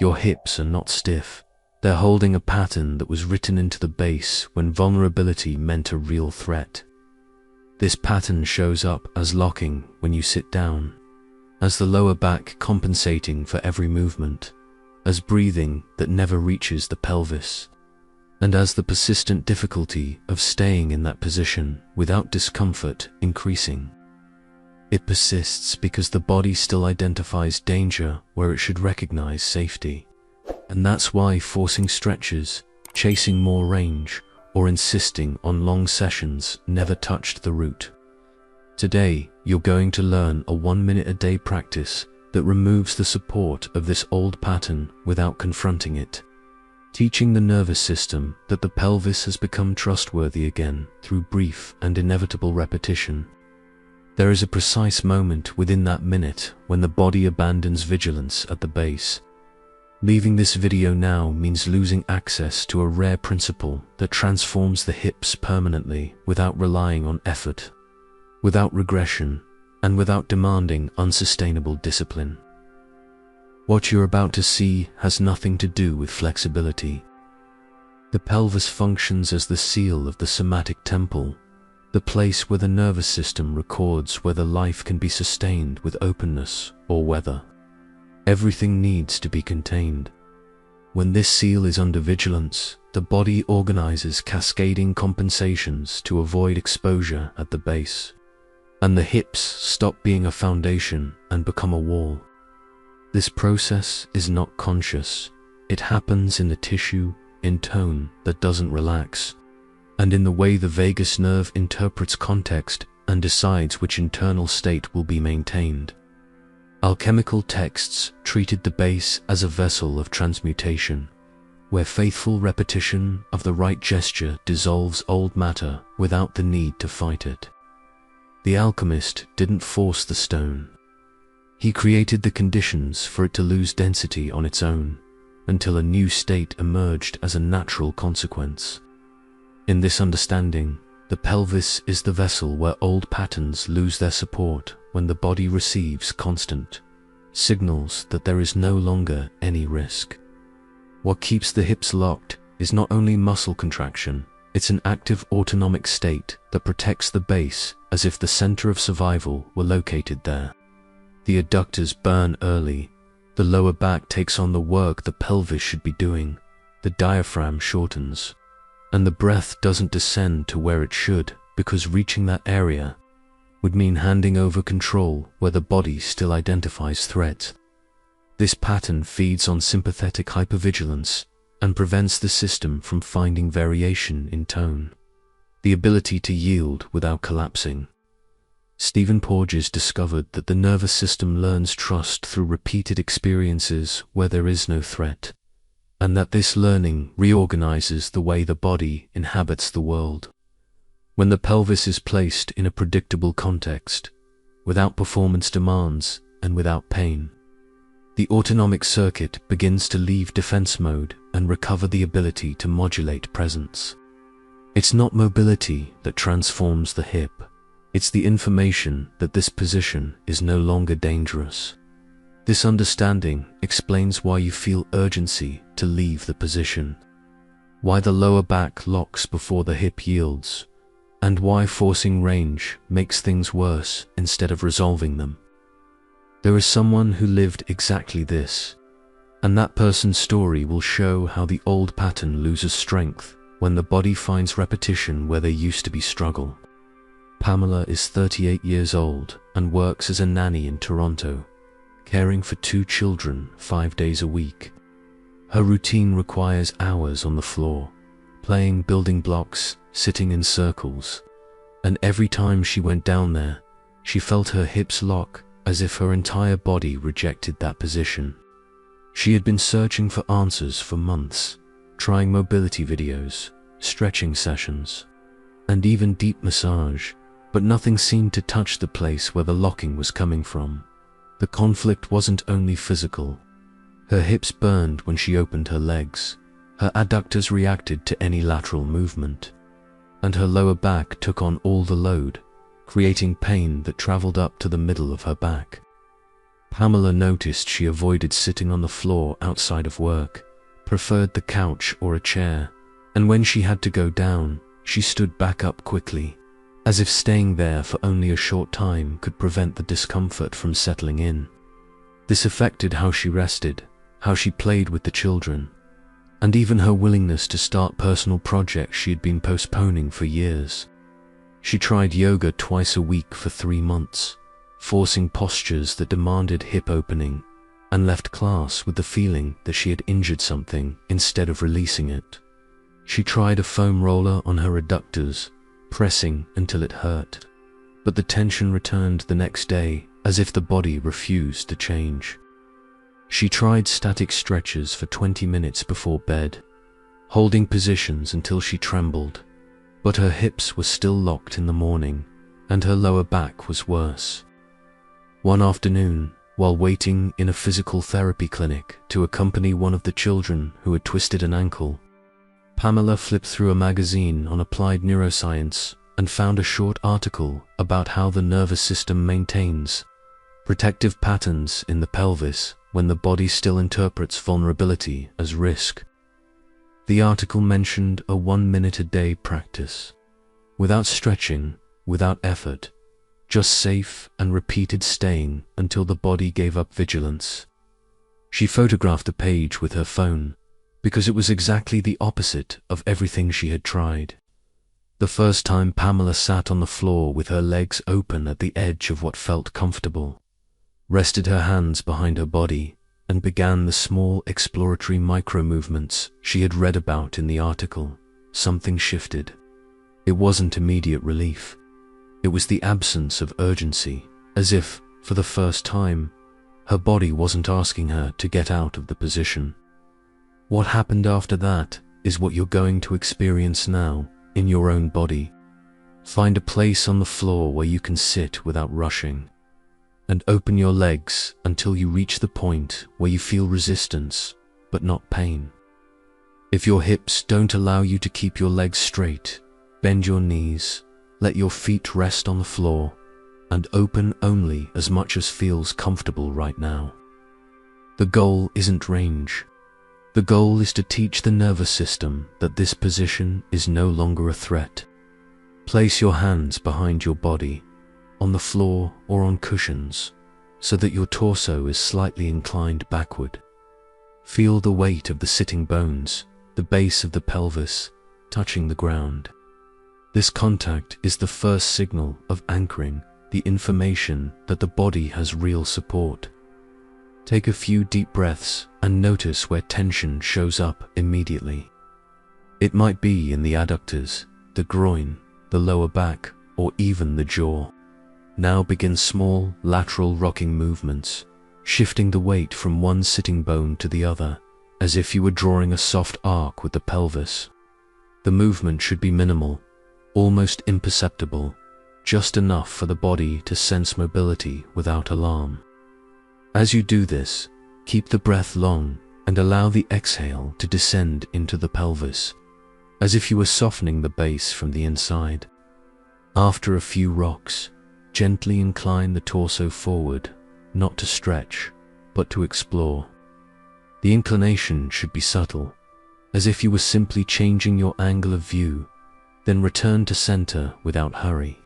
Your hips are not stiff. They're holding a pattern that was written into the base when vulnerability meant a real threat. This pattern shows up as locking when you sit down, as the lower back compensating for every movement, as breathing that never reaches the pelvis, and as the persistent difficulty of staying in that position without discomfort increasing. It persists because the body still identifies danger where it should recognize safety. And that's why forcing stretches, chasing more range, or insisting on long sessions never touched the root. Today, you're going to learn a 1-minute-a-day practice that removes the support of this old pattern without confronting it, teaching the nervous system that the pelvis has become trustworthy again through brief and inevitable repetition. There is a precise moment within that minute when the body abandons vigilance at the base. Leaving this video now means losing access to a rare principle that transforms the hips permanently without relying on effort, without regression, and without demanding unsustainable discipline. What you're about to see has nothing to do with flexibility. The pelvis functions as the seal of the somatic temple, the place where the nervous system records whether life can be sustained with openness or whether everything needs to be contained. When this seal is under vigilance, the body organizes cascading compensations to avoid exposure at the base, and the hips stop being a foundation and become a wall. This process is not conscious. It happens in the tissue, in tone that doesn't relax, and in the way the vagus nerve interprets context and decides which internal state will be maintained. Alchemical texts treated the base as a vessel of transmutation, where faithful repetition of the right gesture dissolves old matter without the need to fight it. The alchemist didn't force the stone. He created the conditions for it to lose density on its own, until a new state emerged as a natural consequence. In this understanding, the pelvis is the vessel where old patterns lose their support when the body receives constant signals that there is no longer any risk. What keeps the hips locked is not only muscle contraction, it's an active autonomic state that protects the base as if the center of survival were located there. The adductors burn early, the lower back takes on the work the pelvis should be doing, the diaphragm shortens, and the breath doesn't descend to where it should because reaching that area would mean handing over control where the body still identifies threat. This pattern feeds on sympathetic hypervigilance and prevents the system from finding variation in tone, the ability to yield without collapsing. Stephen Porges discovered that the nervous system learns trust through repeated experiences where there is no threat, and that this learning reorganizes the way the body inhabits the world. When the pelvis is placed in a predictable context, without performance demands and without pain, the autonomic circuit begins to leave defense mode and recover the ability to modulate presence. It's not mobility that transforms the hip, it's the information that this position is no longer dangerous. This understanding explains why you feel urgency to leave the position, why the lower back locks before the hip yields, and why forcing range makes things worse instead of resolving them. There is someone who lived exactly this, and that person's story will show how the old pattern loses strength when the body finds repetition where there used to be struggle. Pamela is 38 years old and works as a nanny in Toronto, caring for 2 children 5 days a week. Her routine requires hours on the floor, playing building blocks, sitting in circles, and every time she went down there, she felt her hips lock as if her entire body rejected that position. She had been searching for answers for months, trying mobility videos, stretching sessions, and even deep massage, but nothing seemed to touch the place where the locking was coming from. The conflict wasn't only physical. Her hips burned when she opened her legs, her adductors reacted to any lateral movement, and her lower back took on all the load, creating pain that traveled up to the middle of her back. Pamela noticed she avoided sitting on the floor outside of work, preferred the couch or a chair, and when she had to go down, she stood back up quickly, as if staying there for only a short time could prevent the discomfort from settling in. This affected how she rested, how she played with the children, and even her willingness to start personal projects she had been postponing for years. She tried yoga twice a week for 3 months, forcing postures that demanded hip opening, and left class with the feeling that she had injured something instead of releasing it. She tried a foam roller on her adductors, pressing until it hurt, but the tension returned the next day as if the body refused to change. She tried static stretches for 20 minutes before bed, holding positions until she trembled, but her hips were still locked in the morning, and her lower back was worse. One afternoon, while waiting in a physical therapy clinic to accompany one of the children who had twisted an ankle, Pamela flipped through a magazine on applied neuroscience and found a short article about how the nervous system maintains protective patterns in the pelvis when the body still interprets vulnerability as risk. The article mentioned a 1-minute-a-day practice, without stretching, without effort, just safe and repeated staying until the body gave up vigilance. She photographed the page with her phone because it was exactly the opposite of everything she had tried. The first time Pamela sat on the floor with her legs open at the edge of what felt comfortable, rested her hands behind her body, and began the small exploratory micro-movements she had read about in the article, something shifted. It wasn't immediate relief. It was the absence of urgency, as if, for the first time, her body wasn't asking her to get out of the position. What happened after that is what you're going to experience now in your own body. Find a place on the floor where you can sit without rushing, and open your legs until you reach the point where you feel resistance, but not pain. If your hips don't allow you to keep your legs straight, bend your knees, let your feet rest on the floor, and open only as much as feels comfortable right now. The goal isn't range. The goal is to teach the nervous system that this position is no longer a threat. Place your hands behind your body, on the floor or on cushions, so that your torso is slightly inclined backward. Feel the weight of the sitting bones, the base of the pelvis, touching the ground. This contact is the first signal of anchoring, the information that the body has real support. Take a few deep breaths and notice where tension shows up immediately. It might be in the adductors, the groin, the lower back, or even the jaw. Now begin small, lateral rocking movements, shifting the weight from one sitting bone to the other, as if you were drawing a soft arc with the pelvis. The movement should be minimal, almost imperceptible, just enough for the body to sense mobility without alarm. As you do this, keep the breath long and allow the exhale to descend into the pelvis, as if you were softening the base from the inside. After a few rocks, gently incline the torso forward, not to stretch, but to explore. The inclination should be subtle, as if you were simply changing your angle of view, then return to center without hurry.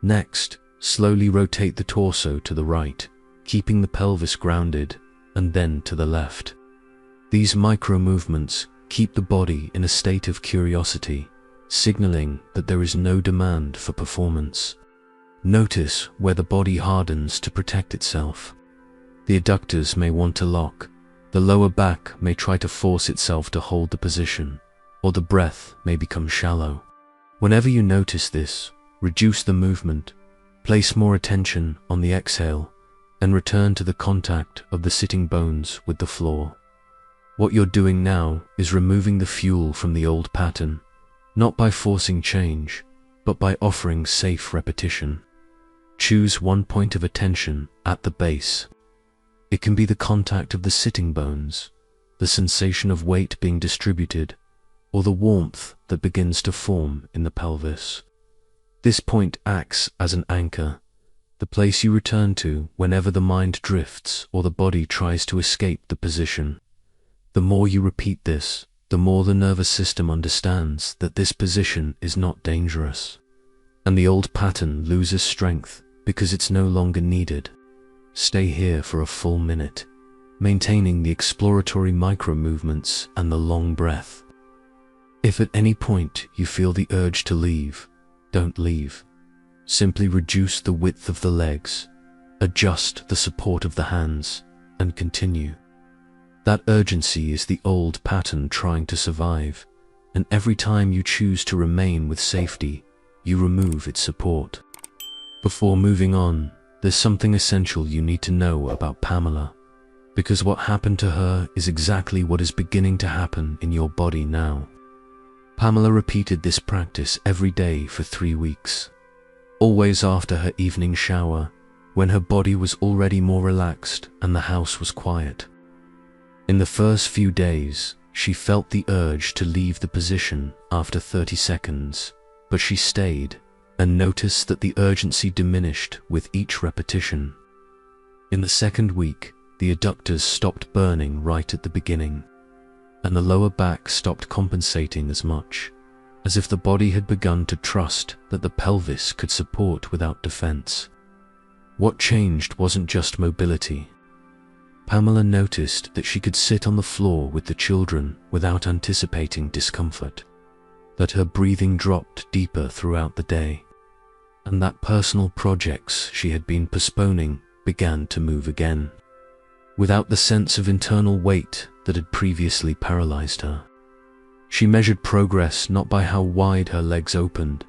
Next, slowly rotate the torso to the right, keeping the pelvis grounded, and then to the left. These micro-movements keep the body in a state of curiosity, signaling that there is no demand for performance. Notice where the body hardens to protect itself. The adductors may want to lock, the lower back may try to force itself to hold the position, or the breath may become shallow. Whenever you notice this, reduce the movement, place more attention on the exhale, and return to the contact of the sitting bones with the floor. What you're doing now is removing the fuel from the old pattern, not by forcing change, but by offering safe repetition. Choose one point of attention at the base. It can be the contact of the sitting bones, the sensation of weight being distributed, or the warmth that begins to form in the pelvis. This point acts as an anchor, the place you return to whenever the mind drifts or the body tries to escape the position. The more you repeat this, the more the nervous system understands that this position is not dangerous, and the old pattern loses strength because it's no longer needed. Stay here for a full minute, maintaining the exploratory micro-movements and the long breath. If at any point you feel the urge to leave, don't leave. Simply reduce the width of the legs, adjust the support of the hands, and continue. That urgency is the old pattern trying to survive, and every time you choose to remain with safety, you remove its support. Before moving on, there's something essential you need to know about Pamela, because what happened to her is exactly what is beginning to happen in your body now. Pamela repeated this practice every day for 3 weeks, always after her evening shower, when her body was already more relaxed and the house was quiet. In the first few days, she felt the urge to leave the position after 30 seconds, but she stayed and noticed that the urgency diminished with each repetition. In the second week, the adductors stopped burning right at the beginning, and the lower back stopped compensating as much, as if the body had begun to trust that the pelvis could support without defense. What changed wasn't just mobility. Pamela noticed that she could sit on the floor with the children without anticipating discomfort, that her breathing dropped deeper throughout the day, and that personal projects she had been postponing began to move again, without the sense of internal weight that had previously paralyzed her. She measured progress not by how wide her legs opened,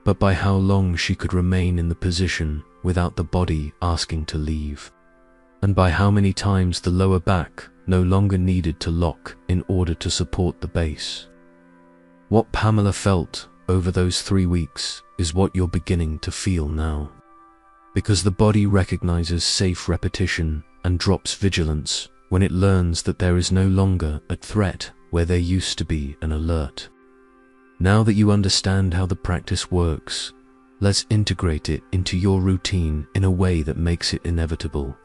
but by how long she could remain in the position without the body asking to leave, and by how many times the lower back no longer needed to lock in order to support the base. What Pamela felt over those 3 weeks is what you're beginning to feel now, because the body recognizes safe repetition and drops vigilance when it learns that there is no longer a threat where there used to be an alert. Now that you understand how the practice works, let's integrate it into your routine in a way that makes it inevitable.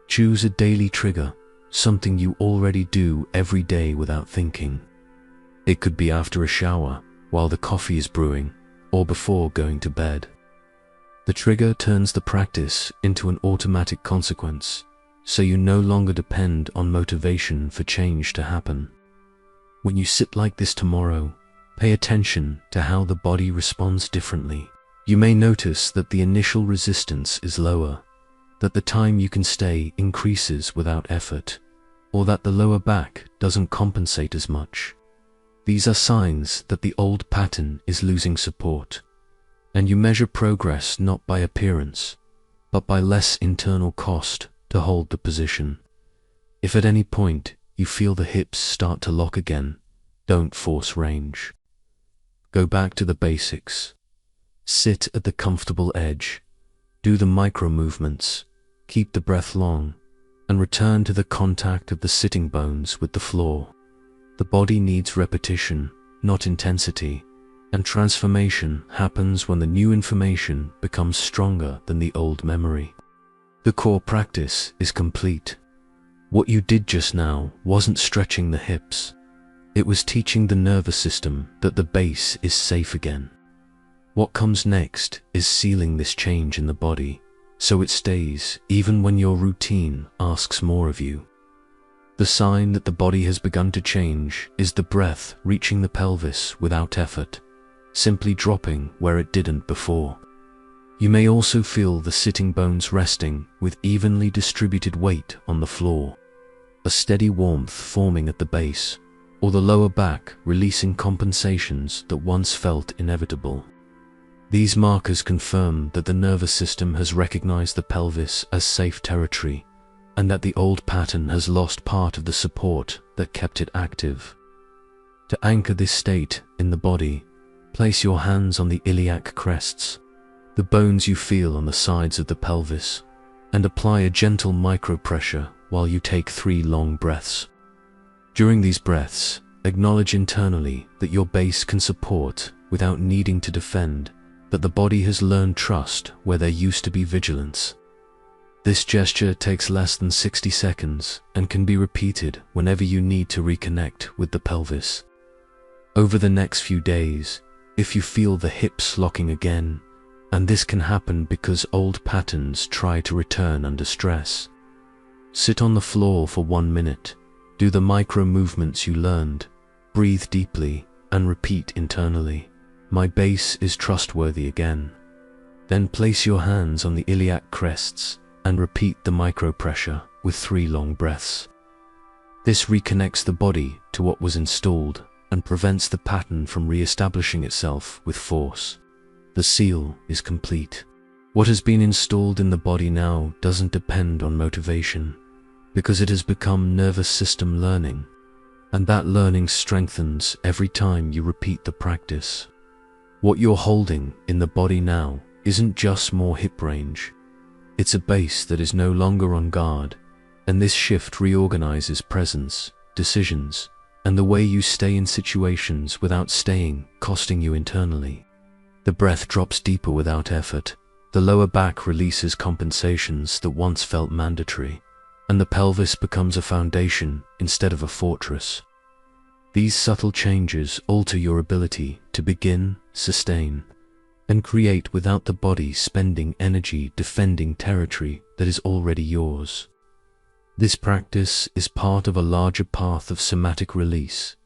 Choose a daily trigger, something you already do every day without thinking. It could be after a shower, while the coffee is brewing, or before going to bed. The trigger turns the practice into an automatic consequence, so you no longer depend on motivation for change to happen. When you sit like this tomorrow, pay attention to how the body responds differently. You may notice that the initial resistance is lower, that the time you can stay increases without effort, or that the lower back doesn't compensate as much. These are signs that the old pattern is losing support, and you measure progress not by appearance, but by less internal cost to hold the position. If at any point you feel the hips start to lock again, don't force range. Go back to the basics. Sit at the comfortable edge, do the micro movements, keep the breath long, and return to the contact of the sitting bones with the floor. The body needs repetition, not intensity, and transformation happens when the new information becomes stronger than the old memory. The core practice is complete. What you did just now wasn't stretching the hips. It was teaching the nervous system that the base is safe again. What comes next is sealing this change in the body, so it stays even when your routine asks more of you. The sign that the body has begun to change is the breath reaching the pelvis without effort, simply dropping where it didn't before. You may also feel the sitting bones resting with evenly distributed weight on the floor, a steady warmth forming at the base, or the lower back releasing compensations that once felt inevitable. These markers confirm that the nervous system has recognized the pelvis as safe territory, and that the old pattern has lost part of the support that kept it active. To anchor this state in the body, place your hands on the iliac crests, the bones you feel on the sides of the pelvis, and apply a gentle micro-pressure while you take 3 long breaths. During these breaths, acknowledge internally that your base can support without needing to defend, that the body has learned trust where there used to be vigilance. This gesture takes less than 60 seconds and can be repeated whenever you need to reconnect with the pelvis. Over the next few days, if you feel the hips locking again, and this can happen because old patterns try to return under stress, sit on the floor for 1 minute, do the micro movements you learned, breathe deeply, and repeat internally, "My base is trustworthy again." Then place your hands on the iliac crests and repeat the micro pressure with 3 long breaths. This reconnects the body to what was installed and prevents the pattern from re-establishing itself with force. The seal is complete. What has been installed in the body now doesn't depend on motivation, because it has become nervous system learning, and that learning strengthens every time you repeat the practice. What you're holding in the body now isn't just more hip range. It's a base that is no longer on guard, and this shift reorganizes presence, decisions, and the way you stay in situations without costing you internally. The breath drops deeper without effort, the lower back releases compensations that once felt mandatory, and the pelvis becomes a foundation instead of a fortress. These subtle changes alter your ability to begin, sustain, and create without the body spending energy defending territory that is already yours. This practice is part of a larger path of somatic release,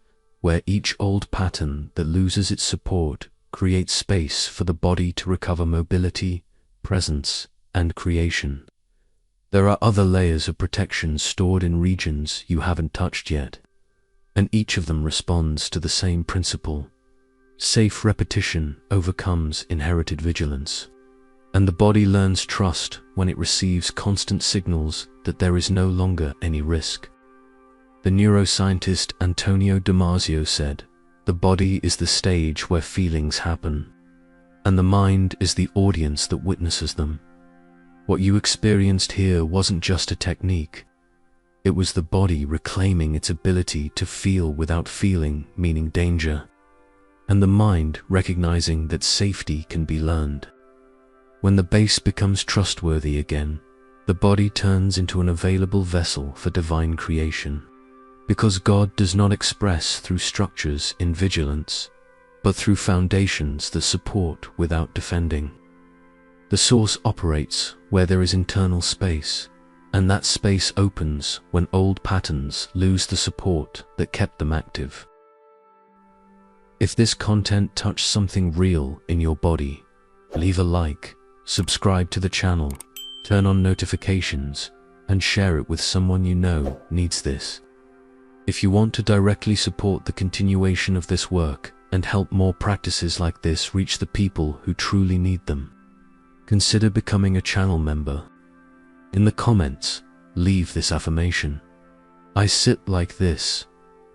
where each old pattern that loses its support creates space for the body to recover mobility, presence, and creation. There are other layers of protection stored in regions you haven't touched yet, and each of them responds to the same principle. Safe repetition overcomes inherited vigilance, and the body learns trust when it receives constant signals that there is no longer any risk. The neuroscientist Antonio Damasio said, "The body is the stage where feelings happen, and the mind is the audience that witnesses them." What you experienced here wasn't just a technique. It was the body reclaiming its ability to feel without feeling, meaning danger, and the mind recognizing that safety can be learned. When the base becomes trustworthy again, the body turns into an available vessel for divine creation, because God does not express through structures in vigilance, but through foundations that support without defending. The source operates where there is internal space, and that space opens when old patterns lose the support that kept them active. If this content touched something real in your body, leave a like, subscribe to the channel, turn on notifications, and share it with someone you know needs this. If you want to directly support the continuation of this work and help more practices like this reach the people who truly need them, consider becoming a channel member. In the comments, leave this affirmation: "I sit like this,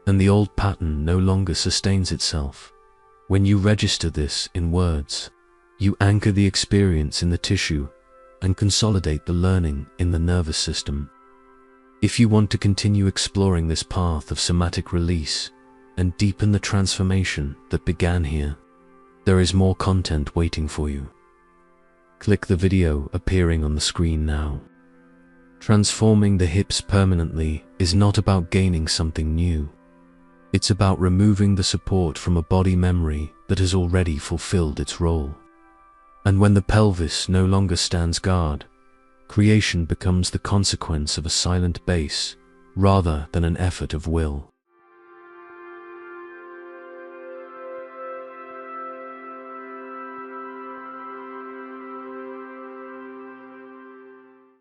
and the old pattern no longer sustains itself." When you register this in words, you anchor the experience in the tissue and consolidate the learning in the nervous system. If you want to continue exploring this path of somatic release and deepen the transformation that began here, there is more content waiting for you. Click the video appearing on the screen now. Transforming the hips permanently is not about gaining something new. It's about removing the support from a body memory that has already fulfilled its role. And when the pelvis no longer stands guard, creation becomes the consequence of a silent base rather than an effort of will.